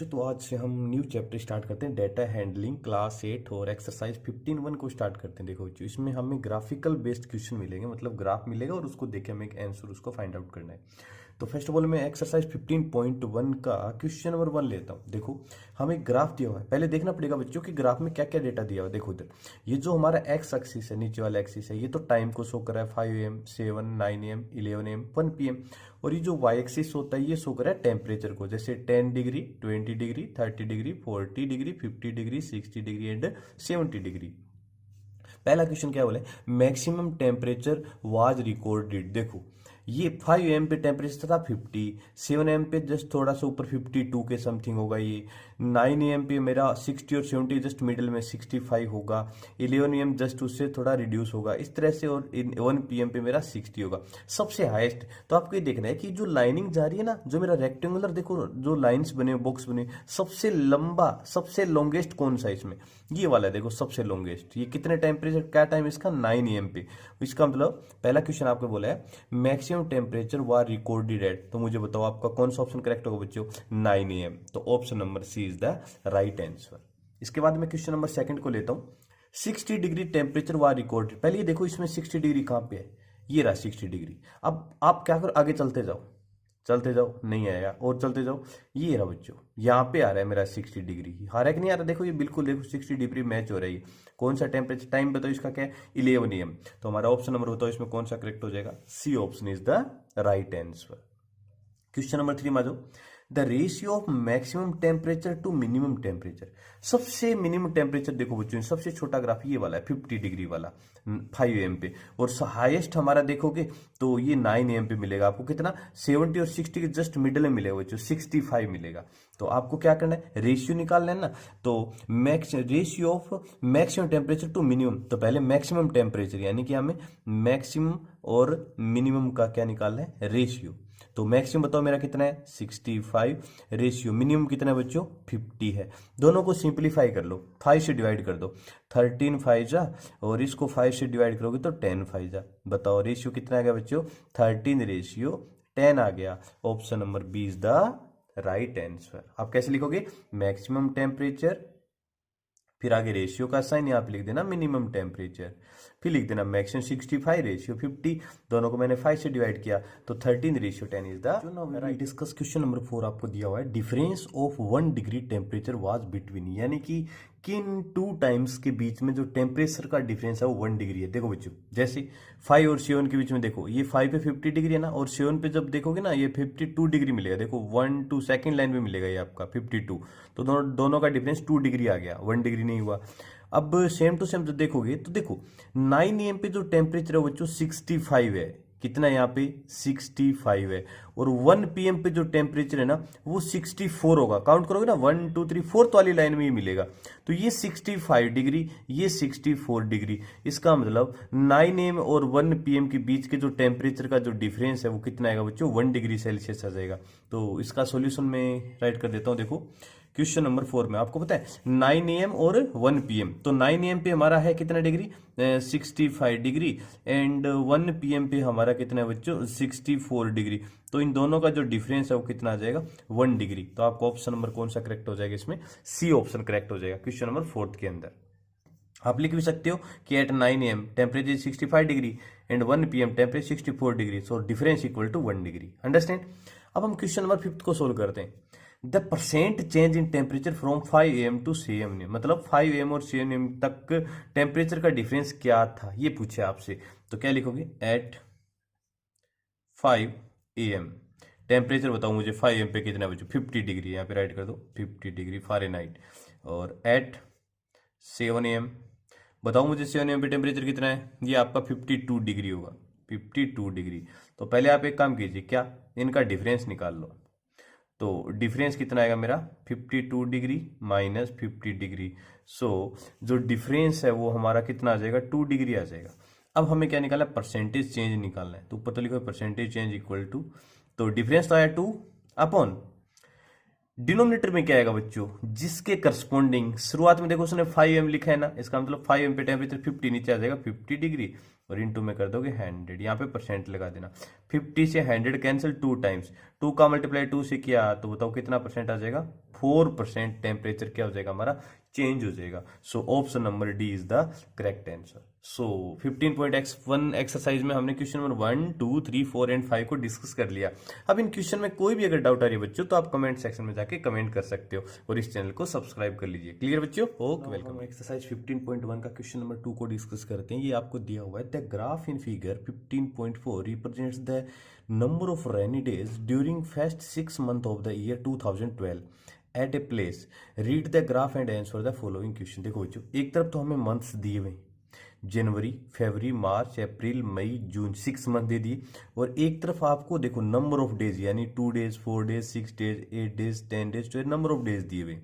बच्चों, तो आज से हम न्यू चैप्टर स्टार्ट करते हैं, डेटा हैंडलिंग क्लास 8 और एक्सरसाइज 15(1) को स्टार्ट करते हैं। देखो बच्चों, इसमें हमें ग्राफिकल बेस्ड क्वेश्चन मिलेंगे, मतलब ग्राफ मिलेगा और उसको देख के हमें एक आंसर उसको फाइंड आउट करना है। तो फर्स्ट ऑफ ऑल मैं एक्सरसाइज 15.1 का क्वेश्चन नंबर 1 लेता हूँ। देखो, हमें एक ग्राफ दिया हुआ है, पहले देखना पड़ेगा बच्चों कि ग्राफ में क्या क्या डेटा दिया हुआ है। देखो इधर ये जो हमारा एक्स एक्सिस है, नीचे वाला एक्सिस है, ये तो टाइम को शो कर रहा है 5 AM, 7, 9 AM, 11 AM, 1 PM। और ये जो वाई एक्सिस होता है ये शो कर रहा है टेम्परेचर को, जैसे 10 degree, 20 degree, 30 degree, 40 degree, 50 degree, 60 degree and 70 degree. पहला क्वेश्चन क्या बोले, मैक्सिमम टेम्परेचर वाज रिकॉर्डेड। देखो ये 5 AM पे टेम्परेचर था 50, 7 AM पे जस्ट थोड़ा सा ऊपर 52 के समथिंग होगा, ये 9 AM पे मेरा 60 और 70 जस्ट मिडिल में 65 होगा, 11 AM जस्ट उससे थोड़ा रिड्यूस होगा इस तरह से, और 1 PM पे मेरा 60 होगा सबसे हाईएस्ट। तो आपको ये देखना है कि जो लाइनिंग जा रही है ना, जो मेरा रेक्टेंगुलर, देखो जो लाइंस बने बॉक्स बने, सबसे लंबा सबसे लॉन्गेस्ट कौन सा इसमें, ये वाला है। देखो सबसे लॉन्गेस्ट, ये कितने टेम्परेचर क्या टाइम इसका 9 AM पे। इसका मतलब पहला क्वेश्चन आपको बोला है maximum temperature war recorded at, तो मुझे बताओ आपका कौन सा ऑप्शन करेक्ट होगा बच्चों, 9 AM। तो option number C is the right answer. इसके बाद मैं क्वेश्चन नंबर सेकंड को लेता हूं। 60 डिग्री टेम्परेचर वार रिकॉर्डेड, पहले ये देखो इसमें 60 डिग्री कहां पे है, ये रहा 60 डिग्री। अब आप क्या करो, आगे चलते जाओ, चलते जाओ, नहीं आया, और चलते जाओ, ये रहा बच्चों, यहाँ पे आ रहा है मेरा 60 डिग्री। आ रहा है कि नहीं आ रहा, देखो ये बिल्कुल, देखो 60 डिग्री मैच हो रही है। कौन सा टेम्परेचर, टाइम बताओ इसका क्या है, 11 AM। तो हमारा ऑप्शन नंबर बताओ इसमें कौन सा करेक्ट हो जाएगा, C option is the right answer. Question number 3 में आ जाओ, the ratio of maximum temperature to minimum temperature. सबसे मिनिमम टेम्परेचर देखो बच्चों, सबसे छोटा ग्राफ ये वाला है 50 डिग्री वाला 5 AM पे, और हाईएस्ट हमारा देखोगे तो ये 9 AM पे मिलेगा आपको। कितना, 70 और 60 के जस्ट मिडिल में मिलेगा बच्चों, 65 मिलेगा। तो आपको क्या करना है, रेशियो निकालना है ना। तो max ratio of maximum temperature to minimum, तो पहले मैक्सिमम टेम्परेचर यानी कि हमें मैक्सिमम और मिनिमम का क्या निकालना है, रेशियो। तो मैक्सिमम बताओ मेरा कितना है 65, रेशियो मिनिमम कितना है बच्चों 50 है। दोनों को सिंप्लीफाई कर लो, 5 से डिवाइड कर दो, 13 5 जा, और इसको 5 से डिवाइड करोगे तो 10 5 जा। बताओ रेशियो कितना आ गया बच्चों, 13 रेशियो 10 आ गया। Option number B is the right answer. आप कैसे लिखोगे, मैक्सिमम टेम्परेचर, फिर आगे रेशियो का साइन यहाँ पे लिख देना मिनिमम टेम्परेचर, फिर लिख देना मैक्सिमम 65 रेशियो 50, दोनों को मैंने 5 से डिवाइड किया तो 13 ratio 10 is the discuss. Question number 4 आपको दिया हुआ है, difference of 1 degree temperature was between, यानी कि किन 2 टाइम्स के बीच में जो टेम्परेचर का डिफरेंस है वो 1 डिग्री है। देखो बच्चों, जैसे 5 और 7 के बीच में देखो, ये 5 पे 50 डिग्री है ना, और 7 पे जब देखोगे ना ये 52 डिग्री मिलेगा। देखो 1 2 सेकंड लाइन में मिलेगा ये आपका 52, तो दोनों का डिफरेंस 2 डिग्री आ गया, 1 डिग्री नहीं हुआ। अब सेम टू सेम जब देखोगे तो देखो 9 AM पे जो टेम्परेचर है बच्चों 65 है, कितना यहाँ पे 65 है, और 1 PM पे जो टेम्परेचर है ना वो 64 होगा। काउंट करोगे ना 1 2 3 4th वाली लाइन में ही मिलेगा। तो ये 65 डिग्री, ये 64 डिग्री। इसका मतलब 9 AM और 1 PM के बीच के जो टेम्परेचर का जो डिफरेंस है वो कितना आएगा बच्चों, 1 डिग्री सेल्सियस आ जाएगा। तो इसका सोल्यूशन में राइट कर देता हूँ। देखो क्वेश्चन नंबर 4 में आपको पता है 9 AM और 1 PM, तो 9 AM पे हमारा है कितना डिग्री 65 डिग्री, एंड 1 PM पे हमारा कितना है बच्चों 64 डिग्री। तो इन दोनों का जो डिफरेंस है वो कितना आ जाएगा 1 डिग्री। तो आपको ऑप्शन नंबर कौन सा करेक्ट हो जाएगा, इसमें सी ऑप्शन करेक्ट हो जाएगा क्वेश्चन नंबर 4 के अंदर। आप लिख भी सकते हो कि at 9 AM temperature 65 degree and 1 PM temperature 64 degree, so difference equal to 1 degree. Understand. अब हम क्वेश्चन नंबर 5 को सोल्व करते हैं। The percent change in temperature from 5 AM to 6 AM, मतलब 5 AM और 6 AM तक टेम्परेचर का डिफरेंस क्या था, ये पूछे आपसे। तो क्या लिखोगे, एट 5 AM टेम्परेचर बताओ मुझे 5 AM पे कितना है बच्चों 50 डिग्री, यहाँ पे राइट कर दो 50 डिग्री फ़ारेनहाइट। और एट 7 AM बताओ मुझे 7 AM पे टेम्परेचर कितना है, ये आपका 52 डिग्री होगा, 52 डिग्री। तो पहले आप एक काम कीजिए, क्या इनका डिफरेंस निकाल लो। तो डिफरेंस कितना आएगा मेरा 52 डिग्री माइनस 50 डिग्री, सो जो डिफरेंस है वो हमारा कितना आ जाएगा 2 डिग्री आ जाएगा। अब हमें क्या निकालना है, परसेंटेज चेंज निकालना है। तो ऊपर तो लिखो परसेंटेज चेंज इक्वल टू, तो डिफरेंस तो आया 2 अपॉन डिनोमिनेटर में क्या आएगा बच्चों, जिसके करस्पॉन्डिंग शुरुआत में देखो उसने 5m लिखा है ना, इसका मतलब 5m पे टेम्परेचर 50, नीचे आ जाएगा 50 डिग्री, और इनटू में कर दोगे 100, यहाँ पे परसेंट लगा देना। 50 से 100 कैंसिल 2 टाइम्स, 2 का मल्टीप्लाई 2 से किया तो बताओ कितना परसेंट आ जाएगा, 4% टेम्परेचर क्या हो जाएगा हमारा, चेंज हो जाएगा। So option number D is the correct answer. So 15.x1 exercise में हमने क्वेश्चन नंबर 1, 2, 3, 4 एंड 5 को डिस्कस कर लिया। अब इन क्वेश्चन में कोई भी अगर डाउट आ रही है बच्चों तो आप कमेंट सेक्शन में जाके कमेंट कर सकते हो, और इस चैनल को सब्सक्राइब कर लीजिए। क्लियर बच्चों? Okay, welcome. एक्सरसाइज 15.1 का क्वेश्चन नंबर 2 को डिस्कस करते हैं। ये आपको दिया हुआ है, the graph in figure 15.4 represents the number of rainy days during first 6 month of the year 2012 at a place, read the graph and answer the following question. देखो बच्चों, एक तरफ तो हमें मंथ्स दिए हुए, जनवरी, फरवरी, मार्च, अप्रैल, मई, जून, 6 मंथ दे दिए, और एक तरफ आपको देखो नंबर ऑफ डेज, यानी 2 days, 4 days, 6 days, 8 days, 10 days, तो नंबर ऑफ डेज दिए हुए।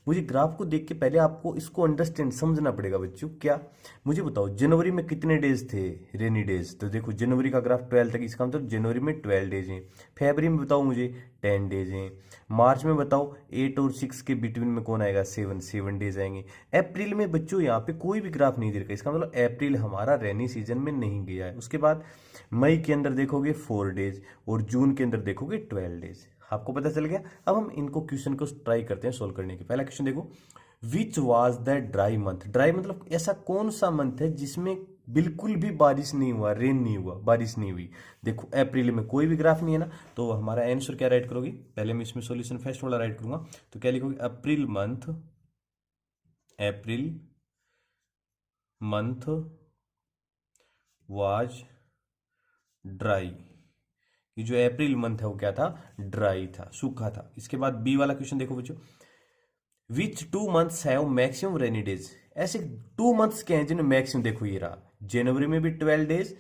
मुझे ग्राफ को देख के पहले आपको इसको अंडरस्टैंड समझना पड़ेगा बच्चों। क्या, मुझे बताओ जनवरी में कितने डेज थे रेनी डेज, तो देखो जनवरी का ग्राफ 12 तक, इसका मतलब जनवरी में 12 डेज हैं। फरवरी में बताओ मुझे 10 डेज हैं। मार्च में बताओ 8 और 6 के बिटवीन में कौन आएगा, 7 डेज आएंगे। अप्रैल में बच्चों यहाँ पे कोई भी ग्राफ नहीं दे रखा, इसका मतलब अप्रैल हमारा रेनी सीजन में नहीं गया है। उसके बाद मई के अंदर देखोगे 4 डेज, और जून के अंदर देखोगे 12 डेज। आपको पता चल गया। अब हम इनको क्वेश्चन को ट्राई करते हैं सोल्व करने की। पहला क्वेश्चन देखो, which was the dry month. Dry मतलब ऐसा कौन सा मंथ है जिसमें बिल्कुल भी बारिश नहीं हुआ, रेन नहीं हुआ, बारिश नहीं हुई। देखो अप्रैल में कोई भी ग्राफ नहीं है ना, तो हमारा आंसर क्या राइट करोगे, पहले मैं इसमें सॉल्यूशन फर्स्ट वाला राइट करूंगा, तो क्या लिखोगे, अप्रैल मंथ वाज ड्राई। ये जो अप्रैल मंथ है वो क्या था, ड्राई था, सूखा था। इसके बाद बी वाला क्वेश्चन देखो बच्चों, विच 2 months have maximum rainy days. ऐसे 2 मंथ्स के हैं जिनमें मैक्सिमम, देखो ये रहा, जनवरी में भी 12 डेज,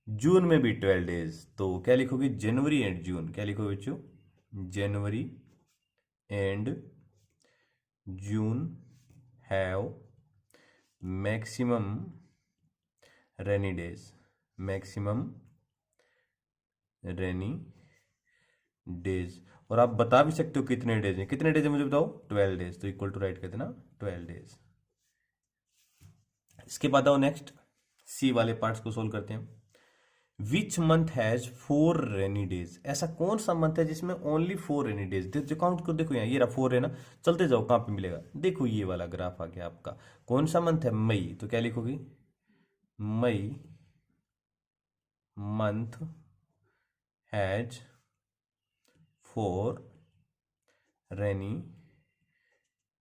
जून में भी 12 डेज। तो क्या लिखोगे, जनवरी एंड जून। क्या लिखोगे बच्चों, January and June have maximum rainy days, maximum rainy days. और आप बता भी सकते हो कितने डेज हैं, कितने डेज है मुझे बताओ, 12 डेज, तो इक्वल टू राइट कर देना 12 डेज। इसके बाद आओ नेक्स्ट सी वाले पार्ट्स को सोल्व करते हैं। Which month has 4 rainy days. ऐसा कौन सा मंथ है जिसमें ओनली 4 रेनी डेज। जो काउंट कर देखो, यहाँ ये रहा 4 है ना, चलते जाओ कहां पे मिलेगा, देखो ये वाला ग्राफ आ गया आपका। कौन सा मंथ है, मई, तो क्या लिखोगे, मई मंथ हैज 4 रेनी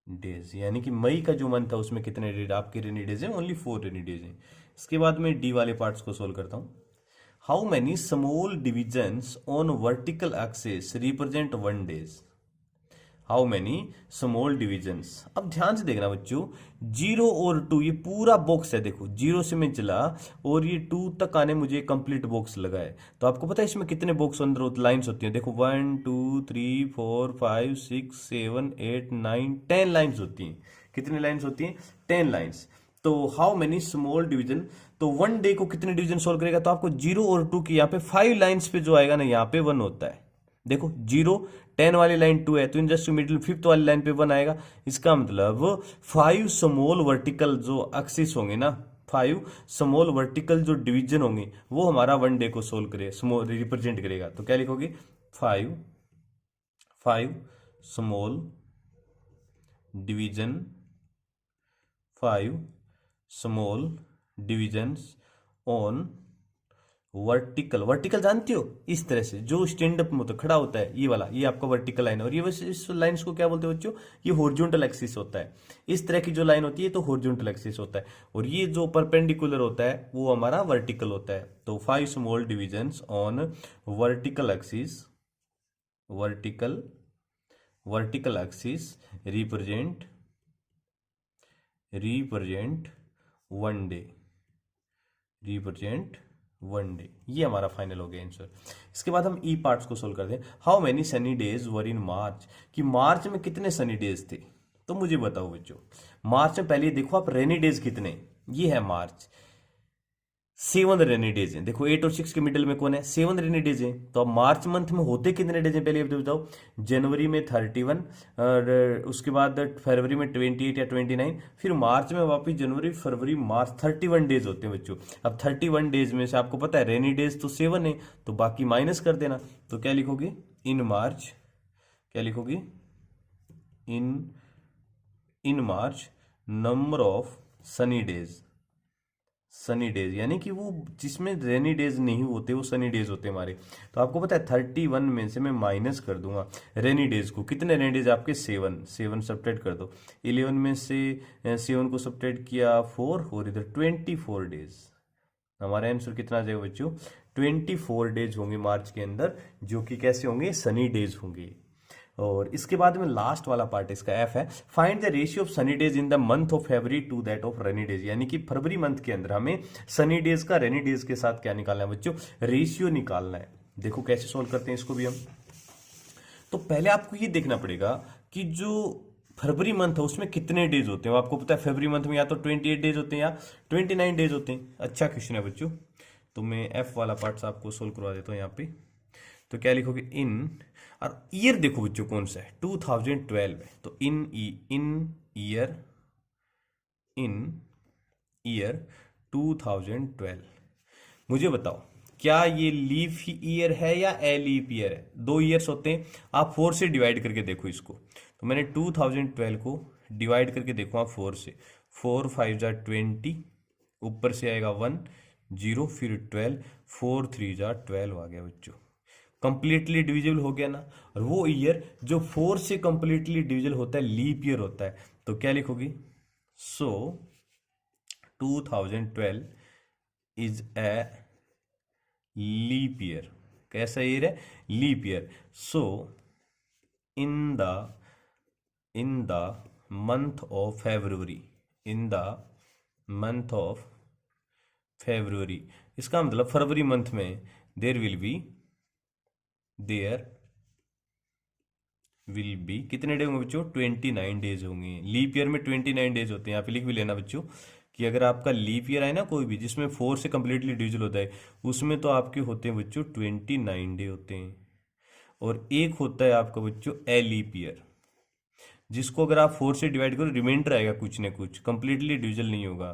डेज, यानी कि मई का जो मंथ है उसमें कितने डेज आपके रेनी डेज हैं, ओनली 4 रेनी डेज हैं। इसके बाद में डी वाले पार्ट्स को सोल्व करता हूं। How many small divisions on vertical axis represent 1 days. How many small divisions. अब ध्यान से देखना बच्चों, 0 और 2 ये पूरा बॉक्स है, देखो 0 से मैं चला और ये 2 तक आने मुझे कंप्लीट बॉक्स लगा है। तो आपको पता है इसमें कितने बॉक्स अंदर लाइंस होती हैं, देखो 1 2 3 4 5 6 7 8 9 10 लाइंस होती हैं। कितनी लाइंस होती हैं, 10 लाइंस। तो हाउ मेनी स्मॉल डिवीजन, तो 1 डे को कितने डिवीजन सोल्व करेगा, तो आपको 0 और 2 की यहाँ पे 5 लाइंस पे जो आएगा ना, यहाँ पे 1 होता है। देखो 0 10 वाली लाइन 2 है, तो इन जस्ट मिडिल 5th वाली लाइन पे 1 आएगा। इसका मतलब 5 स्मॉल वर्टिकल जो एक्सिस होंगे ना, 5 स्मॉल वर्टिकल जो डिवीजन होंगे वो हमारा 1 डे को सोल्व करे, स्मॉल रिप्रेजेंट करेगा। तो क्या लिखोगे, 5 small division, 5 small divisions on vertical. Vertical जानते हो, इस तरह से जो स्टैंड अप में तो खड़ा होता है, ये वाला, ये आपका वर्टिकल लाइन है। और ये वैसे इस लाइंस को क्या बोलते हैं बच्चों, ये हॉरिजॉन्टल एक्सिस होता है। इस तरह की जो लाइन होती है तो हॉरिजॉन्टल एक्सिस होता है, और ये जो परपेंडिकुलर होता है वो हमारा वर्टिकल होता है। तो 5 small divisions on vertical axis, vertical axis represent 1 day, represent 1 day. ये हमारा फाइनल हो गया आंसर। इसके बाद हम ई पार्ट्स को सोल्व करते हैं। हाउ मेनी सनी डेज वर इन मार्च, कि मार्च में कितने सनी डेज थे। तो मुझे बताओ बच्चों, मार्च में पहले देखो आप रेनी डेज कितने, ये है मार्च। 7 रेनी डेज हैं। देखो 8 और 6 के मिडिल में कौन है, 7 रेनी डेज हैं। तो अब मार्च मंथ में होते कितने डेज हैं पहले ये बताओ। जनवरी में 31, और उसके बाद फरवरी में 28 या 29, फिर मार्च में वापस जनवरी फरवरी मार्च 31 डेज होते हैं बच्चों। अब 31 डेज में से आपको पता है रेनी डेज तो 7 है, तो बाकी माइनस कर देना। तो क्या लिखोगे इन मार्च, क्या लिखोगे in in March number of sunny days, sunny days यानी कि वो जिसमें रेनी डेज नहीं होते वो सनी डेज होते हमारे। तो आपको पता है 31 में से मैं माइनस कर दूंगा रेनी डेज को। कितने रेनी डेज आपके 7, 7 सब्ट्रैक्ट कर दो। 11 में से 7 को सब्ट्रैक्ट किया 4, और इधर 24 डेज। हमारा आंसर कितना आ जाएगा बच्चों, 24 डेज होंगे मार्च के अंदर, जो कि कैसे होंगे, सनी डेज होंगे। और इसके बाद में लास्ट वाला पार्ट इसका एफ है, find the ratio of sunny days in the month of February to that of rainy days. यानी कि फरवरी मंथ के अंदर हमें सनी डेज का रेनी डेज के साथ क्या निकालना है बच्चों, रेशियो निकालना है। देखो कैसे सोल्व करते हैं इसको भी हम। तो पहले आपको ये देखना पड़ेगा कि जो फरवरी मंथ है उसमें कितने डेज होते हैं। आपको पता है फरवरी मंथ में या तो 28 डेज होते हैं या 29 डेज होते हैं। अच्छा क्वेश्चन है बच्चों। तो मैं एफ वाला पार्ट आपको सोल्व करवा देता हूँ यहाँ पे। तो क्या लिखोगे इन, और ईयर देखो बच्चों कौन सा है, 2012 है। तो इन ईयर 2012। मुझे बताओ क्या ये लीफ ईयर है या ए लीप ईयर है। 2 ईयर्स होते हैं, आप 4 से डिवाइड करके देखो इसको। तो मैंने 2012 को डिवाइड करके देखो आप 4 से, 4 5 जा 20, ऊपर से आएगा 1 0, फिर 12, 4 3 जा 12 आ गया बच्चों। कंप्लीटली डिविजिबल हो गया ना। और वो ईयर जो 4 से कंप्लीटली डिविजिबल होता है लीप ईयर होता है। तो क्या लिखोगी, so 2012 is a leap year. कैसा ईयर है, leap year. So in the month of February, in the month of February, इसका मतलब फरवरी मंथ में देयर विल बी कितने डे होंगे बच्चों, 29 डेज होंगे। लीप ईयर में 29 डेज होते हैं। यहाँ पे लिख भी लेना बच्चों कि अगर आपका लीप ईयर आए ना कोई भी जिसमें 4 से कंप्लीटली डिविजिबल होता है, उसमें तो आपके होते हैं बच्चों 29 डे होते हैं। और एक होता है आपका बच्चों ए लीप ईयर, जिसको अगर आप 4 से डिवाइड करो रिमाइंडर आएगा कुछ ना कुछ, कंप्लीटली डिविजिबल नहीं होगा।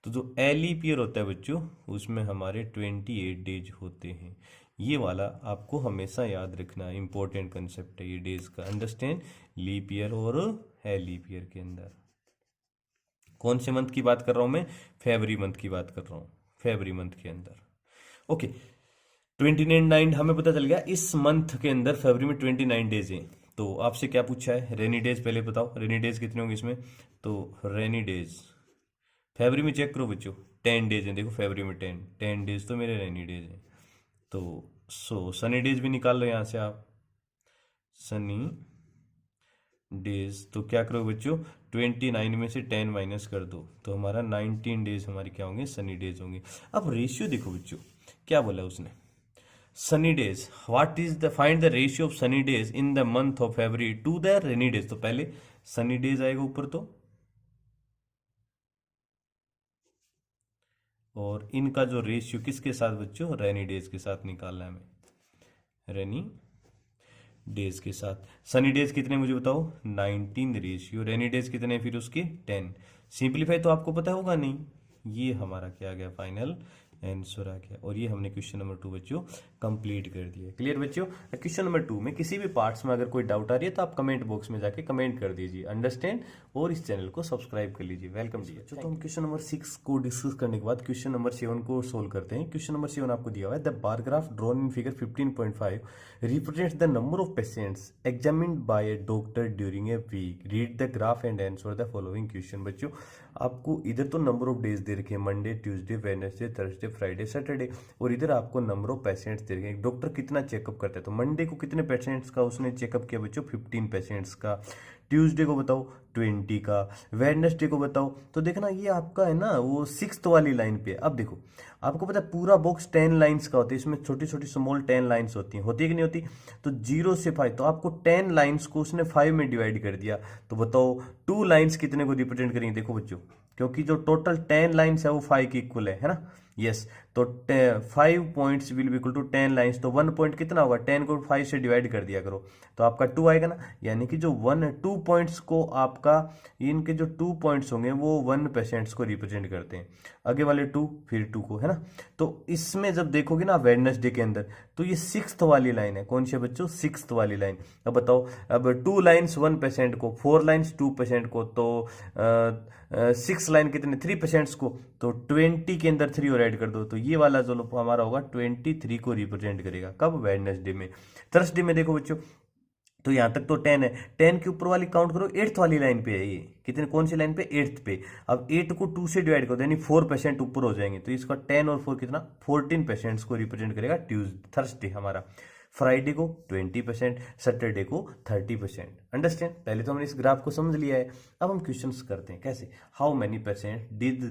तो जो ए लीप ईयर होता है बच्चों उसमें हमारे 28 डेज होते हैं। ये वाला आपको हमेशा याद रखना, इंपॉर्टेंट कंसेप्ट है ये डेज का। अंडरस्टैंड, लीप ईयर और है लीप ईयर के अंदर कौन से मंथ की बात कर रहा हूं मैं, फरवरी मंथ की बात कर रहा हूं, फरवरी मंथ के अंदर। ओके 29 हमें पता चल गया इस मंथ के अंदर फरवरी में 29 डेज हैं। तो आपसे क्या पूछा है, रेनी डेज पहले बताओ, रेनी डेज कितने होंगे इसमें। तो रेनी डेज फरवरी में चेक करो बच्चों, 10 डेज हैं। देखो फरवरी में 10 डेज तो मेरे रेनी डेज हैं। तो सनी डेज भी निकाल लो यहाँ से आप, सनी डेज। तो क्या करोगे बच्चों, 29 में से 10 माइनस कर दो, तो हमारा 19 डेज हमारी क्या होंगे, सनी डेज होंगे। अब रेशियो देखो बच्चों क्या बोला उसने, sunny days, what is the find the ratio of sunny days in the month of February to the rainy days. तो पहले सनी डेज आएगा ऊपर, तो और इनका जो रेशियो किसके साथ बच्चों, रेनी डेज के साथ निकालना है हमें, रेनी डेज के साथ। सनी डेज कितने मुझे बताओ, 19 रेशियो, रेनी डेज कितने फिर उसके 10। सिंपलीफाई तो आपको पता होगा नहीं। ये हमारा क्या आ गया, फाइनल आंसर आ गया। और ये हमने क्वेश्चन नंबर 2 बच्चों कंप्लीट कर दिया। क्लियर बच्चों। क्वेश्चन नंबर 2 में किसी भी पार्ट्स में अगर कोई डाउट आ रही है तो आप कमेंट बॉक्स में जाके कमेंट कर दीजिए, अंडरस्टैंड, और इस चैनल को सब्सक्राइब कर लीजिए। वेलकम जी। तो हम क्वेश्चन नंबर 6 को डिस्कस करने के बाद क्वेश्चन नंबर 7 को सोल्व करते हैं। क्वेश्चन नंबर 7 आपको दिया हुआ है, the bar graph drawn in figure 15.5 represents the number of patients examined by a doctor during a week. Read the graph and answer the following question। बच्चों आपको इधर तो नंबर ऑफ डेज दे रखे हैं, Monday Tuesday Wednesday Thursday Friday Saturday, और इधर आपको number of patients दे रखे हैं। डॉक्टर कितना चेकअप करता है, तो मंडे को कितने पेशेंट्स का उसने चेकअप किया बच्चों, 15 पेशेंट्स का। ट्यूसडे को बताओ 20 का, वेडनेसडे को बताओ। तो देखना ये आपका है ना वो 6th वाली लाइन पे। अब देखो आपको पता है पूरा बॉक्स 10 लाइंस का होता है, इसमें छोटी छोटी स्मॉल 10 लाइंस होती है कि नहीं होती। तो 0 से 5, तो आपको 10 लाइंस को उसने 5 में डिवाइड कर दिया। तो बताओ 2 लाइंस कितने को रिप्रेजेंट करेंगे। देखो बच्चों क्योंकि जो टोटल 10 लाइंस है वो 5 की इक्वल है ना। यस। तो 5 points will be equal to 10 lines, तो 1 पॉइंट कितना होगा, 10 को 5 से डिवाइड कर दिया करो तो आपका 2 आएगा ना। यानी कि जो 2 पॉइंट्स को आपका, इनके जो 2 पॉइंट्स होंगे वो 1% को रिप्रेजेंट करते हैं, आगे वाले 2 फिर 2 को, है ना। तो इसमें जब देखोगे ना वेडनेसडे के अंदर, तो ये 6th वाली लाइन है, कौन सी है बच्चों, 6th वाली लाइन। अब बताओ, अब 2 लाइन्स 1% को, 4 लाइन्स 2% को, तो 6 लाइन कितने 3% को, तो 20 के अंदर 3 और ऐड कर दो, तो ये वाला जो हमारा होगा 23 को रिप्रेजेंट करेगा। कब, वेडनेसडे में। थर्सडे में देखो बच्चों, तो यहां तक तो 10 है, 10 के ऊपर वाली काउंट करो, 8th वाली लाइन पे है ये, कितने, कौन सी लाइन पे, 8th पे। अब 8 को 2 से डिवाइड कर दो यानी 4% ऊपर हो जाएंगे, तो इसका 10 और 4 कितना, 14% को रिप्रेजेंट करेगा थर्सडे हमारा। फ्राइडे को 20%, सैटरडे को 30%। अंडरस्टैंड, पहले तो हमने इस ग्राफ को समझ लिया है। अब हम क्वेश्चंस करते हैं कैसे, how many percent did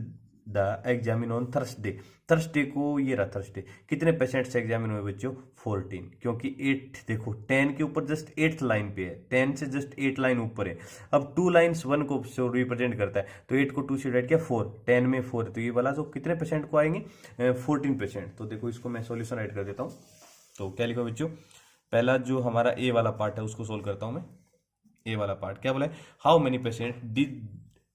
the examine on Thursday. Thursday को, ये रहा थर्सडे, कितने परसेंट से एग्जामिन हुए बच्चों, 14, क्योंकि 8 देखो 10 के ऊपर जस्ट 8th लाइन पे है, 10 से जस्ट 8 लाइन ऊपर है। अब 2 लाइन्स 1 को रिप्रेजेंट करता है, तो 8 को 2 से डिवाइड किया 4, 10 में 4 है, तो ये वाला जो कितने परसेंट को आएंगे, 14%। तो देखो इसको मैं सॉल्यूशन ऐड कर देता हूँ। तो क्या लिखो बच्चों, पहला जो हमारा ए वाला पार्ट है उसको सोल्व करता हूं मैं। ए वाला पार्ट क्या बोला है, how many patient did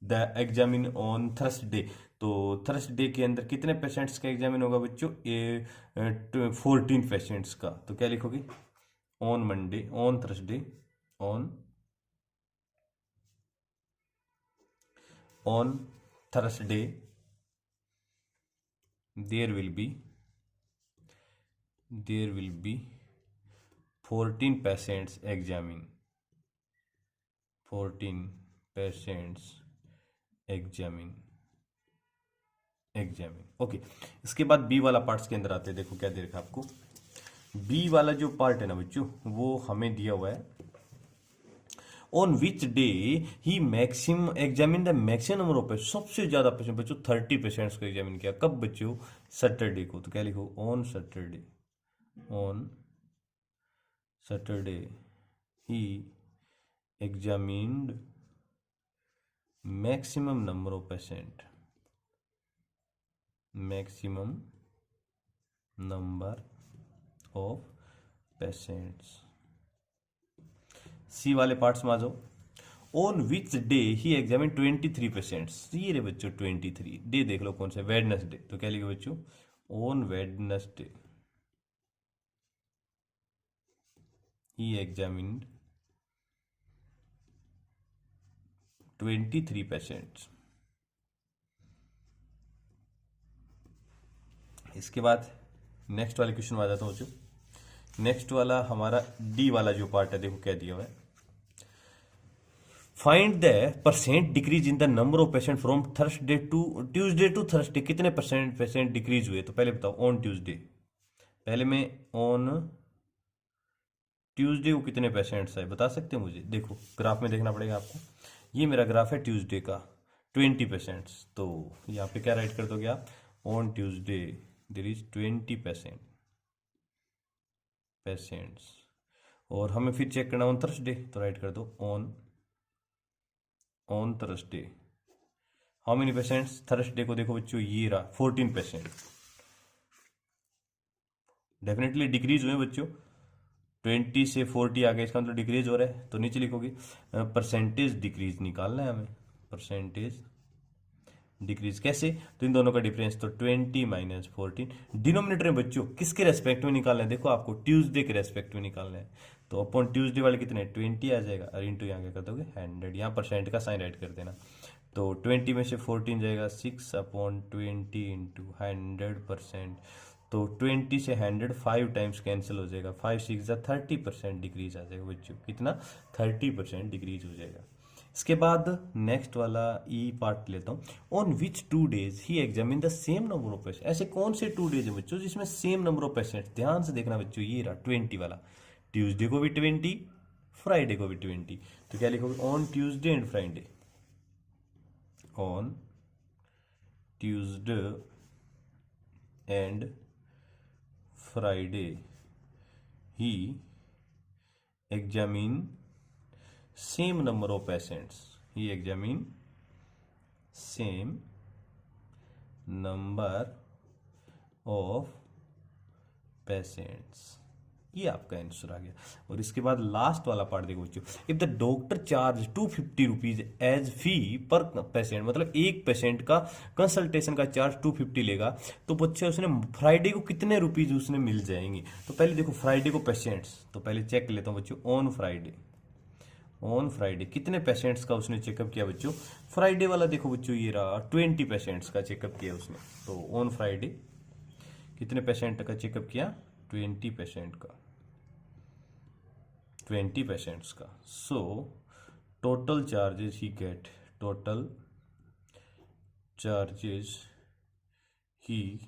the examine on Thursday. तो थर्सडे के अंदर कितने पेशेंट्स का एग्जामिन होगा बच्चों, 14 पेशेंट्स का। तो क्या लिखोगे, on Monday, on Thursday, on Thursday there will be 14 patients examine, 14 patients examine. Okay. इसके बाद बी वाला पार्ट्स के अंदर आते हैं, देखो क्या दे रखा है आपको। बी वाला जो पार्ट है ना बच्चों, वो हमें दिया हुआ है, on which day he maximum examine the maximum number of patient, सबसे ज्यादा पेशेंट बच्चों 30 पेशेंट्स को एग्जामिन किया, कब बच्चों, सैटरडे को। तो क्या लिखो, on Saturday he examined maximum number of patient, maximum number of patients. C वाले पार्ट्स में आ जाओ, on which day he examine 23 patients, ये रे बच्चों 23 डे, देख लो कौन सा, वेडनेसडे। तो क्या लिखे बच्चों, on Wednesday he examined 23 patients. इसके बाद नेक्स्ट वाले क्वेश्चन में आ जाता हूँ बच्चों। नेक्स्ट वाला हमारा डी वाला जो पार्ट है, देखो क्या दिया हुआ है, find the percent decrease in the number of patient from Thursday to Tuesday to Thursday, कितने पेशेंट डिक्रीज हुए। तो पहले बताओ, ऑन ट्यूसडे, पहले में ऑन ट्यूसडे को कितने पेशेंट्स आए, बता सकते हो मुझे। देखो ग्राफ में देखना पड़ेगा आपको, ये मेरा ग्राफ है ट्यूसडे का, 20 पेशेंट्स। तो यहाँ पे क्या राइट कर दोगे आप, on Tuesday there is 20 patients. और हमें फिर चेक करना ऑन थर्सडे, तो राइट कर दो on Thursday how many patients. Thursday को देखो बच्चों, ये रहा 14 पेशेंट, डेफिनेटली डिक्रीज हुए बच्चों, 20 से 40 आ गए, इसका मतलब डिक्रीज हो रहा है। तो नीचे लिखोगे परसेंटेज डिक्रीज निकालना है हमें, परसेंटेज डिक्रीज कैसे, तो इन दोनों का डिफरेंस, तो 20 माइनस 14। डिनोमिनेटर में बच्चों किसके रेस्पेक्ट में निकालना है, देखो आपको ट्यूसडे के रेस्पेक्ट में निकालना है। तो अपॉन ट्यूसडे वाले कितने, 20 आ जाएगा, और इंटू यहाँ क्या कर दोगे 100, यहाँ परसेंट का साइन ऐड कर देना। तो 20 में से 14 जाएगा 6/20 इंटू 100%। तो 20 से 100 5 टाइम्स कैंसिल हो जाएगा, 5 6 30% डिक्रीज आ जाएगा बच्चों, कितना 30% डिक्रीज हो जाएगा। इसके बाद नेक्स्ट वाला ई पार्ट लेता हूँ, on which 2 days he examine the same number of patient. ऐसे कौन से 2 डेज है बच्चों जिसमें सेम नंबर ऑफ पेशेंट, ध्यान से देखना बच्चों, ये रहा 20 वाला, ट्यूसडे को भी 20, फ्राइडे को भी 20। तो क्या लिखोगे, on Tuesday and Friday, on Tuesday and Friday he examine same number of patients, he examine same number of patients. ये आपका आंसर आ गया। और इसके बाद लास्ट वाला पार्ट देखो बच्चों, if the doctor charge 250 rupees as fee per patient, मतलब एक पेशेंट का कंसल्टेशन का चार्ज 250 लेगा, तो बच्चे उसने फ्राइडे को कितने रुपीज उसने मिल जाएंगे। तो पहले देखो फ्राइडे को पेशेंट्स, तो पहले चेक लेता हूँ बच्चों, ऑन फ्राइडे कितने पेशेंट्स का उसने चेकअप किया बच्चों। फ्राइडे वाला देखो बच्चों, ये रहा 20 पेशेंट्स का चेकअप किया उसने। तो ऑन फ्राइडे कितने पेशेंट का चेकअप किया, 20 पेशेंट्स का। सो टोटल चार्जेस ही गेट, टोटल चार्जेस ही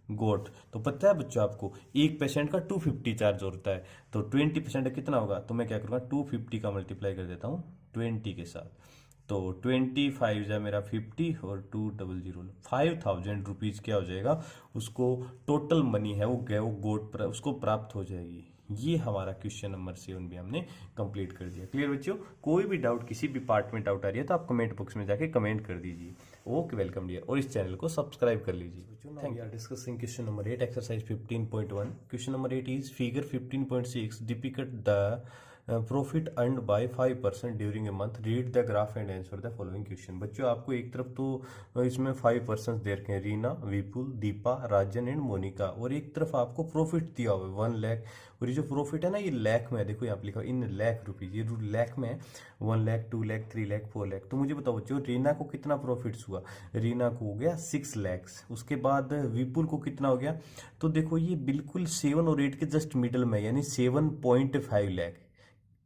गोट। तो पता है बच्चों आपको, एक पेशेंट का 250 चार्ज होता है, तो 20% कितना होगा, तो मैं क्या करूँगा 250 का मल्टीप्लाई कर देता हूँ 20 के साथ। तो 25 जा मेरा 50 और 200, 5000 रुपीज़ क्या हो जाएगा, उसको टोटल मनी है वो गोट पर उसको प्राप्त हो जाएगी। ये हमारा क्वेश्चन नंबर 7 भी हमने कंप्लीट कर दिया। क्लियर बच्चों, कोई भी डाउट किसी भी पार्ट में डाउट आ रही है तो आप कमेंट बॉक्स में जाके कमेंट कर दीजिए। ओके, वेलकम डियर, और इस चैनल को सब्सक्राइब कर लीजिए बच्चों। Thank you. Discussing question number 8 exercise 15.1। Question number 8 is figure 15.6 depict the profit earned bye 5% during a month, read the graph and answer the following question. बच्चों आपको एक तरफ तो इसमें 5% दे रखे हैं, रीना, विपुल, दीपा, राजन एंड मोनिका, और एक तरफ आपको प्रॉफिट दिया हुआ है 1 लाख। और ये जो प्रॉफिट है ना, ये लाख में है, देखो यहाँ पे लिखा इन लाख रुपीज, ये लाख में है, 1 लाख, 2 लाख, 3 लाख, 4 लाख। तो मुझे बताओ बच्चों, रीना को कितना प्रॉफिट्स हुआ, रीना को हो गया 6 लैक्स। उसके बाद विपुल को कितना हो गया, तो देखो ये बिल्कुल 7 और 8 के जस्ट मिडल में, यानी 7.5 लाख।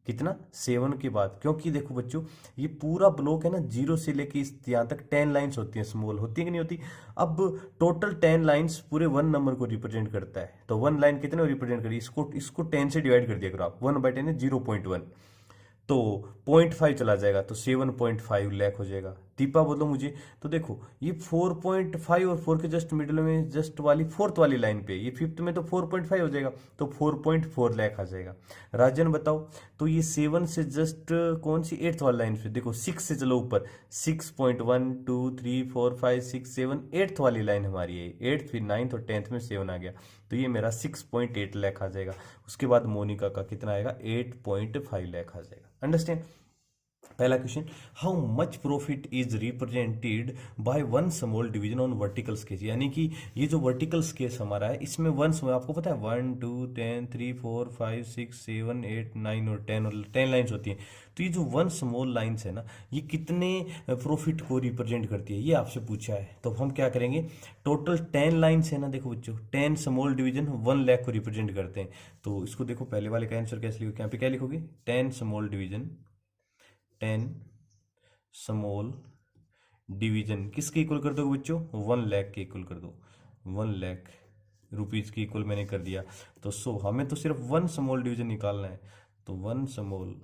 कितना, 7 के बाद, क्योंकि देखो बच्चों ये पूरा ब्लॉक है ना, 0 से लेके इस यहाँ तक 10 लाइंस होती हैं, स्मॉल होती है कि नहीं होती। अब टोटल 10 लाइंस पूरे 1 नंबर को रिप्रेजेंट करता है, तो 1 लाइन कितने को रिप्रेजेंट करिए, इसको 10 से डिवाइड कर दिया करो आप, 1/10 है 0.1, तो 0.5 चला जाएगा, तो 7.5 लाख हो जाएगा। दीपा बोलो मुझे, तो देखो ये 4.5 और 4 के जस्ट मिडिल में, जस्ट वाली 4th वाली लाइन पे, ये 5th में, तो 4.5 हो जाएगा, तो 4.4 लाख आ जाएगा। राजन बताओ, तो ये 7 से जस्ट कौन सी 8th वाली लाइन पे, देखो 6 से चलो ऊपर, 6.1 2 3 4 5 6 7 8th वाली लाइन हमारी है, 8th फिर 9th और 10th में 7 आ गया, तो ये मेरा 6.8 लाख आ जाएगा। उसके बाद मोनिका का कितना आएगा, 8.5 लाख आ जाएगा। अंडरस्टैंड। पहला question, how much profit is represented by one small division on vertical sketch, यानी कि ये जो वर्टिकल स्केच हमारा है, इसमें वन स्मॉल, आपको पता है 1 2 10 3 4 5 6 7 8 9 और 10 लाइन्स होती हैं। तो ये जो वन स्मॉल लाइन्स है ना, ये कितने प्रॉफिट को रिप्रेजेंट करती है, ये आपसे पूछा है। तो हम क्या करेंगे, टोटल 10 लाइन्स है ना, देखो बच्चों 10 स्मॉल डिवीजन 1 लाख को रिप्रेजेंट करते हैं। तो इसको देखो पहले वाले का आंसर कैसे लिखोगे, यहाँ पे क्या लिखोगे, 10 स्मॉल डिवीजन, 10 स्मॉल डिवीजन किसके इक्वल कर दो बच्चों, 1 लाख के इक्वल कर दो, 1 लाख रुपीज के इक्वल मैंने कर दिया। तो हमें तो सिर्फ 1 स्मॉल डिवीजन निकालना है, तो 1 स्मॉल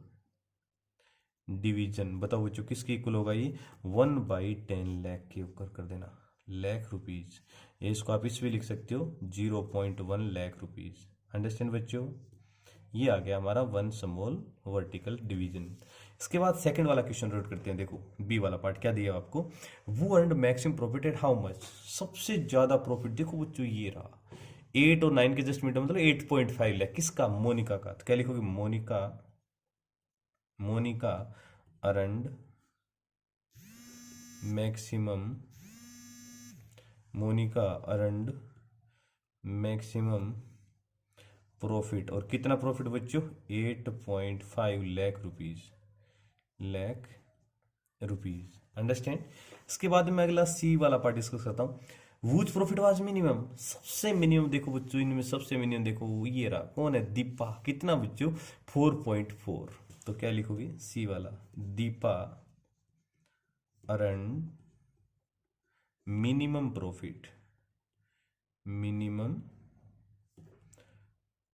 डिवीजन बताओ बच्चों किसके इक्वल होगा, ये 1/10 लाख के ऊपर कर देना, लाख रुपीज। ये इसको आप इस भी लिख सकते हो 0.1 लाख रुपीज। अंडरस्टैंड बच्चों, ये आ गया हमारा 1 स्मॉल वर्टिकल डिवीजन। इसके बाद सेकंड वाला क्वेश्चन नोट करते हैं, देखो बी वाला पार्ट क्या दिया आपको, वो earned maximum profit at how much, सबसे ज्यादा प्रॉफिट देखो बच्चों ये रहा 8 और 9 के जस्ट मिनट, मतलब 8.5 लाख, किसका, मोनिका का। तो क्या लिखोगे, मोनिका अर्नड मैक्सिमम प्रॉफिट, और कितना प्रॉफिट बच्चों, 8.5 लाख रुपीज। अंडरस्टैंड। इसके बाद में अगला सी वाला पार्ट डिस्कस करता हूँ, वूज प्रॉफिट वाज मिनिमम, सबसे मिनिमम देखो बच्चों, इनमें सबसे मिनिमम देखो ये रहा, कौन है, दीपा, कितना बच्चों, 4.4। तो क्या लिखोगे, सी वाला, Deepa earn minimum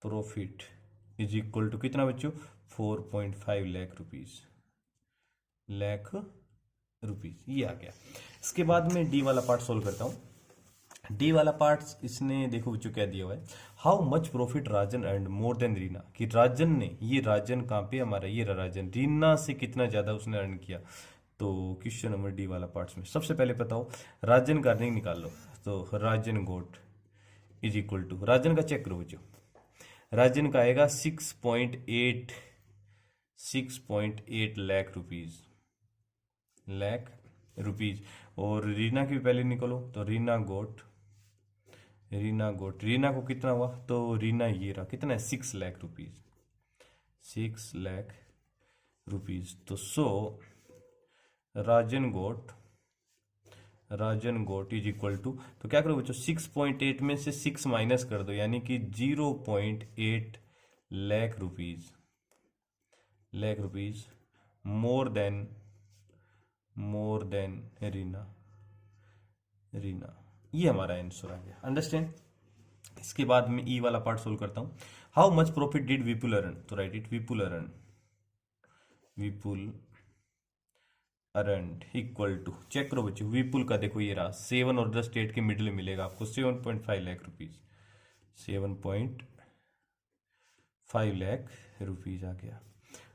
profit is equal to कितना बच्चों, 4.5 लाख रुपीज, ये आ गया। इसके बाद में डी वाला पार्ट सोल्व करता हूं। डी वाला पार्ट इसने देखो बच्चों क्या दिया हुआ है, how much profit Rajan earn more than Reena, कि राजन ने, ये राजन कहाँ पे हमारा, ये राजन, रीना से कितना ज्यादा उसने अर्न किया। तो क्वेश्चन नंबर डी वाला पार्ट्स में सबसे पहले बताओ राजन का अर्निंग निकाल लो, तो राजन गोट इज इक्वल टू, राजन का चेक करो बच्चों, राजन का आएगा 6.8 लाख रुपीज, और रीना की भी पहले निकलो, तो रीना को कितना हुआ, तो रीना ये रहा, कितना है 6 लाख रुपीज, तो राजन गोट इज इक्वल टू, तो क्या करो बच्चों 6.8 में से 6 माइनस कर दो, यानी कि 0.8 lakh rupees more than Reena, ये हमारा आंसर आ गया। अंडरस्टैंड। इसके बाद मैं ई वाला पार्ट सोल्व करता हूं। How much profit did Vipul earn, तो write it Vipul earned equal to, check करो बच्चों, विपुल का देखो ये रहा 7 और 10 8 के मिडिल में मिलेगा आपको 7.5 लाख रुपीज, 7.5 लाख रुपीज आ गया।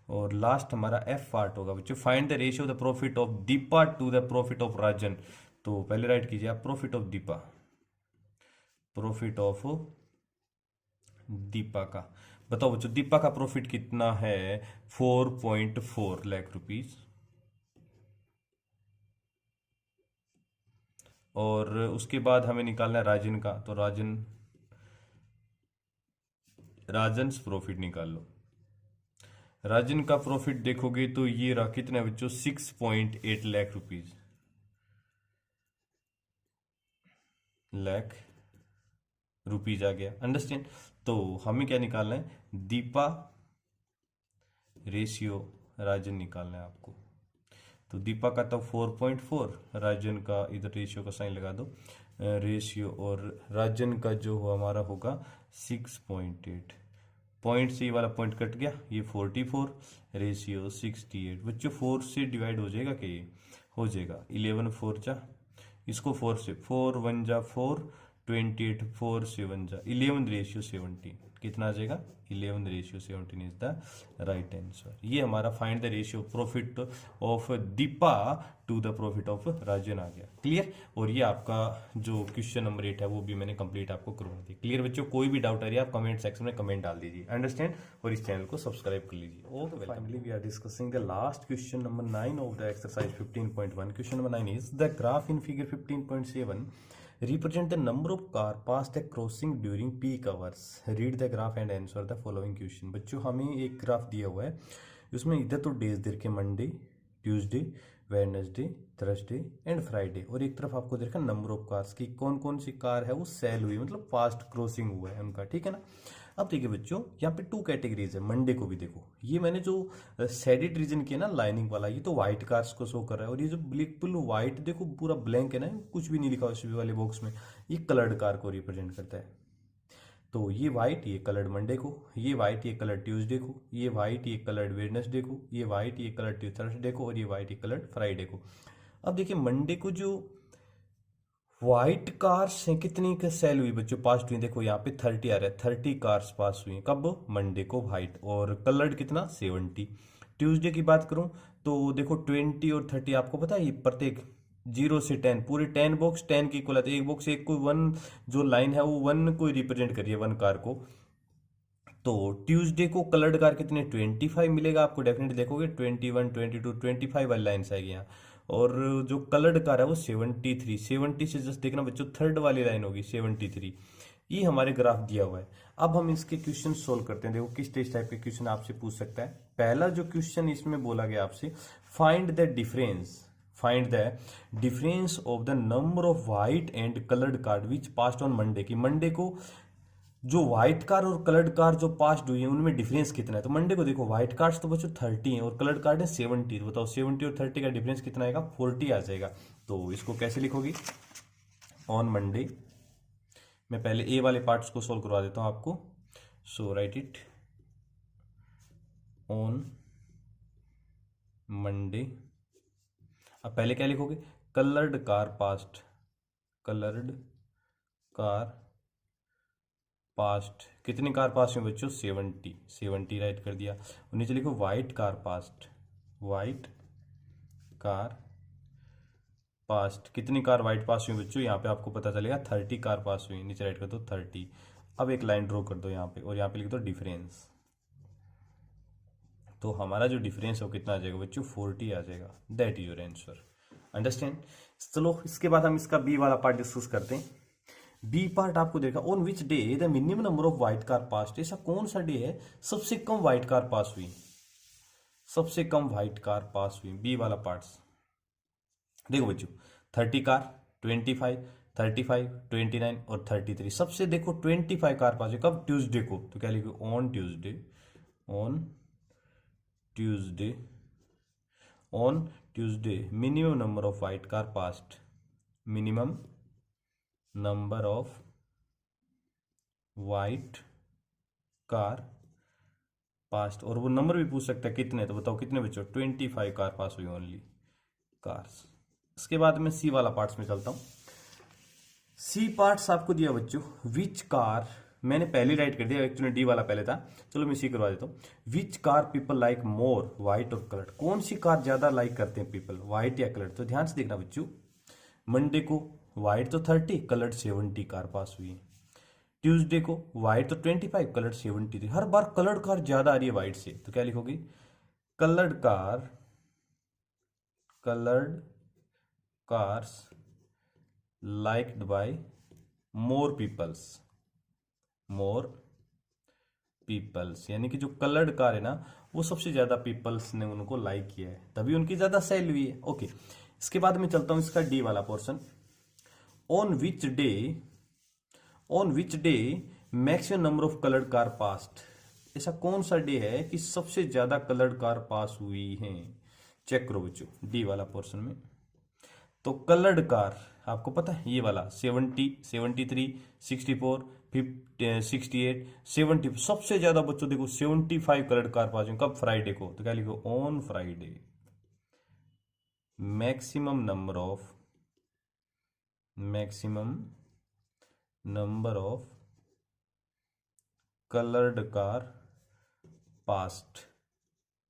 और लास्ट हमारा एफ पार्ट होगा बच्चों, find the ratio of the profit of Deepa to the profit of Rajan. तो पहले राइट कीजिए आप प्रॉफिट ऑफ दीपा का, बताओ बच्चों दीपा का प्रॉफिट कितना है, 4.4 लाख रुपीज, और उसके बाद हमें निकालना है राजन का, तो राजन्स प्रॉफिट निकाल लो। राजन का प्रॉफिट देखोगे तो ये रहा कितना बच्चों 6.8 लाख रुपीज आ गया। अंडरस्टैंड। तो हमें क्या निकालना है, दीपा रेशियो राजन निकालना है आपको। तो दीपा का तो 4.4, राजन का इधर रेशियो का साइन लगा दो, रेशियो, और राजन का जो हमारा होगा 6.8, पॉइंट से ये वाला पॉइंट कट गया, ये 44, रेशियो 68। बच्चों 4 से डिवाइड हो जाएगा कि ये हो जाएगा, 11 4 जा, इसको 4 से 4 1 जा 4, 28 4 7 जा 11 रेशियो 17, कितना आ जाएगा 11 ratio 17 is the right answer. ये हमारा find the ratio profit of Deepa to the profit of Rajan आ गया। क्लियर। और ये आपका जो क्वेश्चन नंबर 8 है वो भी मैंने कंप्लीट आपको करवा दी। क्लियर बच्चों, कोई भी डाउट आ रही है आप कमेंट सेक्शन में कमेंट डाल दीजिए। अंडरस्टैंड। और इस चैनल को सब्सक्राइब कर लीजिए। Okay, finally we are discussing the last question number 9 of the exercise 15.1। Question number 9 is the graph in figure 15.7 represent the number of car passed a crossing during peak hours. Read the graph and answer the following question। बच्चों हमें एक graph दिया हुआ है, उसमें इधर तो days दे रखे Monday, Tuesday, Wednesday, Thursday and Friday, और एक तरफ आपको देखा नंबर ऑफ कार्स की कौन कौन सी कार है वो सेल हुई, मतलब फास्ट क्रॉसिंग हुआ है उनका। ठीक है ना। अब देखिए बच्चों यहाँ पे 2 कैटेगरीज है। मंडे को भी देखो, ये मैंने जो शेडेड रीजन किया ना लाइनिंग वाला, ये तो व्हाइट कार्स को शो कर रहा है, और ये जो बिल्कुल व्हाइट देखो पूरा ब्लैंक है ना, कुछ भी नहीं लिखा उस वाले बॉक्स में, ये कलर्ड कार को रिप्रेजेंट करता है। तो ये व्हाइट ये कलर्ड मंडे को, ये व्हाइट ये कलर्ड ट्यूसडे को, ये व्हाइट ये कलर्ड वेडनेसडे को, ये व्हाइट ये कलर्ड थर्सडे को, और ये व्हाइट ये कलर्ड फ्राइडे को। अब देखिए मंडे को जो व्हाइट कार्स हैं कितनी का सेल हुई बच्चों, पास हुई, देखो यहाँ पे 30 आ रहा है, 30 कार्स पास हुई कब, मंडे को व्हाइट, और कलर्ड कितना 70। ट्यूसडे की बात करूं तो देखो 20 और 30 आपको पता है ये प्रत्येक 0 से 10 पूरे 10 बॉक्स 10 की इक्वल आते हैं, एक बॉक्स एक को 1 जो लाइन है वो 1 को रिप्रेजेंट करिए 1 कार को। तो ट्यूसडे को कलर्ड कार कितने 25 मिलेगा आपको, डेफिनेटली देखोगे 21 22 25 वाली लाइन्स आएगी यहाँ, और जो कलर्ड कार है वो 73, 70 से जस्ट देखना बच्चों थर्ड वाली लाइन होगी 73। ये हमारे ग्राफ दिया हुआ है। अब हम इसके क्वेश्चन सोल्व करते हैं। देखो किस टाइप के क्वेश्चन आपसे पूछ सकता है। पहला जो क्वेश्चन इसमें बोला गया आपसे, find the difference of the number of white and coloured car which passed on Monday, की मंडे को जो व्हाइट कार और कलर्ड कार जो पास्ड हुई है उनमें डिफरेंस कितना है। तो मंडे को देखो व्हाइट कार्स तो बच्चों 30 है और कलर्ड कार्ड है 70, बताओ 70 और 30 का डिफरेंस कितना आएगा, 40 आ जाएगा। तो इसको कैसे लिखोगी, ऑन मंडे, मैं पहले ए वाले पार्ट्स को सोल्व करवा देता हूं आपको। सो राइट इट ऑन मंडे। अब पहले क्या लिखोगे, कलर्ड कार पास्ट, कितनी कार पास हुई बच्चों 70 राइट कर दिया। और नीचे लिखो व्हाइट कार पास्ट, कितनी कार वाइट पास हुई बच्चों, यहाँ पे आपको पता चलेगा 30 कार पास हुई, नीचे राइट कर दो 30। अब एक लाइन ड्रॉ कर दो यहाँ पे और यहाँ पे लिख दो डिफरेंस। तो हमारा जो डिफरेंस है वो कितना आ जाएगा बच्चों, 40 आ जाएगा। That is your answer. Understand. चलो इसके बाद हम इसका बी वाला पार्ट डिस्कस करते हैं। बी पार्ट आपको देखा, on which day the minimum number of white car pass, ऐसा कौन सा डे है सबसे कम व्हाइट कार पास हुई, सबसे कम व्हाइट कार पास हुई। बी वाला पार्ट्स देखो बच्चों, 30 कार, 25, 35, 29 और 33। सबसे देखो 25 कार पास हुई कब, ट्यूसडे को। तो क्या लिखो, on Tuesday, on Tuesday, on Tuesday minimum number of white car past, minimum number of white car past. और वो नंबर भी पूछ सकता है कितने, तो बताओ कितने बच्चों, 25 कार पास हुई ओनली कार्स। इसके बाद मैं सी वाला पार्ट्स में चलता हूं। सी पार्ट्स आपको दिया बच्चों, विच कार, मैंने पहले राइट कर दिया, एक्चुअली डी वाला पहले था, चलो मैं सी करवा देता हूँ। Which car people like more, white और कलर्ड, कौन सी कार ज्यादा लाइक करते हैं पीपल, व्हाइट या कलर्ड। तो ध्यान से देखना बच्चों, मंडे को व्हाइट तो 30, कलर्ड 70 कार पास हुई है। ट्यूसडे को व्हाइट तो 25, कलर्ड 73। हर बार कलर्ड कार ज्यादा आ रही है व्हाइट से, तो क्या लिखोगी, coloured car, coloured cars liked by more peoples, more peoples, यानी कि जो कलर्ड कार है ना वो सबसे ज्यादा पीपल्स ने उनको लाइक किया है, तभी उनकी ज्यादा सेल हुई है। ओके, इसके बाद मैं चलता हूं इसका डी वाला portion. On which day, on which day maximum number of coloured car past, ऐसा कौन सा डे है कि सबसे ज्यादा कलर्ड कार पास हुई है। चेक करो बच्चों डी वाला पोर्शन में। तो कलर्ड कार आपको पता है ये वाला 70, 73, 64, 68, 70, सबसे ज्यादा बच्चों देखो 75 कलर्ड कार पास हुई कब, फ्राइडे को। तो क्या लिखो, on Friday maximum number of, maximum number of coloured car past,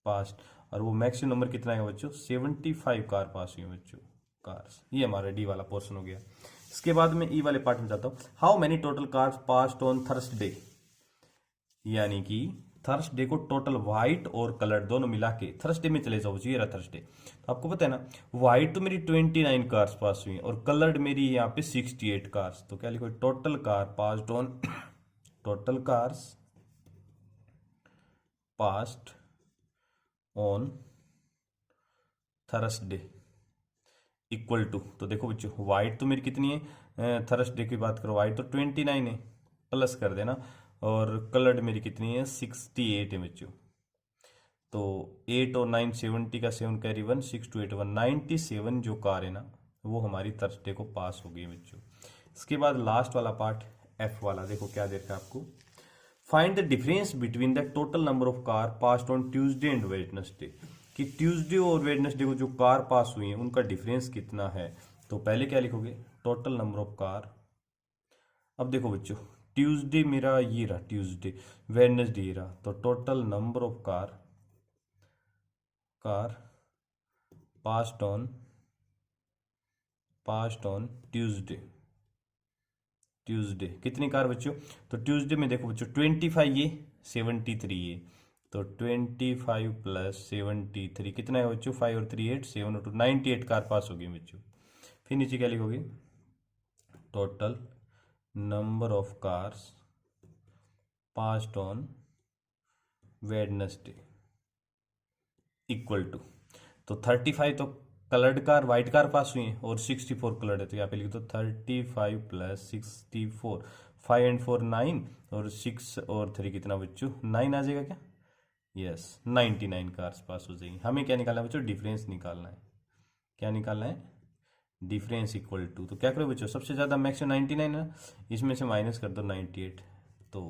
past, और वो मैक्सिमम नंबर कितना है बच्चों, 75 कार पास हुई बच्चों, कार्स। ये हमारा डी वाला पोर्शन हो गया। इसके बाद में ई वाले पार्ट में जाता हूं। How many total cars passed on Thursday, यानी कि थर्सडे को टोटल व्हाइट और कलर दोनों मिला के, थर्सडे में चले जाओ, ये रहा थर्सडे। तो आपको पता है ना, व्हाइट तो मेरी 29 कार्स पास हुई और कलर्ड मेरी यहाँ पे 68 कार्स। तो क्या लिखो, total car passed on, total cars passed on Thursday equal to, तो देखो बच्चों व्हाइट तो मेरी कितनी है, थर्सडे की बात करो व्हाइट तो 29 है, प्लस कर देना, और कलर्ड मेरी कितनी है 68 है बच्चों। तो 8 और 9 70 का 7 कैरी 1, 6 2 8 1, 97 जो कार है ना वो हमारी थर्सडे को पास हो गई बच्चों। इसके बाद लास्ट वाला पार्ट एफ वाला, देखो क्या दे रखा है आपको, find the difference between the total number of car passed on Tuesday and Wednesday, कि ट्यूसडे और वेडनेसडे को जो कार पास हुई है उनका डिफरेंस कितना है। तो पहले क्या लिखोगे, टोटल नंबर ऑफ कार। अब देखो बच्चों ट्यूसडे मेरा ये रहा ट्यूसडे, वेडनेसडे ये रहा, तो total number of car, car passed on Tuesday, Tuesday कितनी कार बच्चों, तो ट्यूसडे में देखो बच्चों 25 ये 73 ये, तो 25 प्लस 73 कितना है बच्चों, 5 और 3 8, 7 और 2 98 कार पास होगी बच्चों। फिर नीचे क्या लिखोगे, total number of cars passed on Wednesday equal to, तो 35 तो coloured car white car pass हुई है और 64 कलर्ड है, तो यहाँ पे लिख दो 35 प्लस 64, 5 एंड 4 9 और 6 और 3 कितना बच्चों 9 आ जाएगा क्या, यस 99 कार्स पास हो जाएंगी। हमें क्या निकालना है बच्चों, डिफरेंस निकालना है। क्या निकालना है, डिफरेंस इक्वल टू, तो क्या करो बच्चों सबसे ज्यादा मैक्सिमम 99 है ना, इसमें से माइनस कर दो 98, तो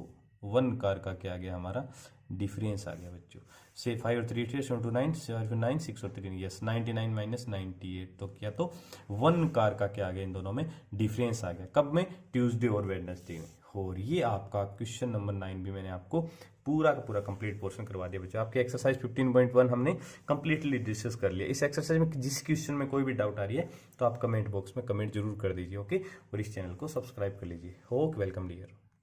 1 कार का क्या आ गया हमारा, डिफरेंस आ गया बच्चों। से 5 और 3 8 7 2 9 7 9 6 और 3 यस 99 माइनस 98, तो क्या, तो 1 कार का क्या आ गया, इन दोनों में डिफरेंस आ गया, कब में, ट्यूसडे और वेडनेसडे में। और ये आपका क्वेश्चन नंबर 9 भी मैंने आपको पूरा का पूरा कंप्लीट पोर्शन करवा दिया बच्चों। आपके एक्सरसाइज 15.1 हमने कंप्लीटली डिस्कस कर लिया। इस एक्सरसाइज में जिस क्वेश्चन में कोई भी डाउट आ रही है तो आप कमेंट बॉक्स में कमेंट जरूर कर दीजिए, ओके। और इस चैनल को सब्सक्राइब कर लीजिए। Okay, welcome dear.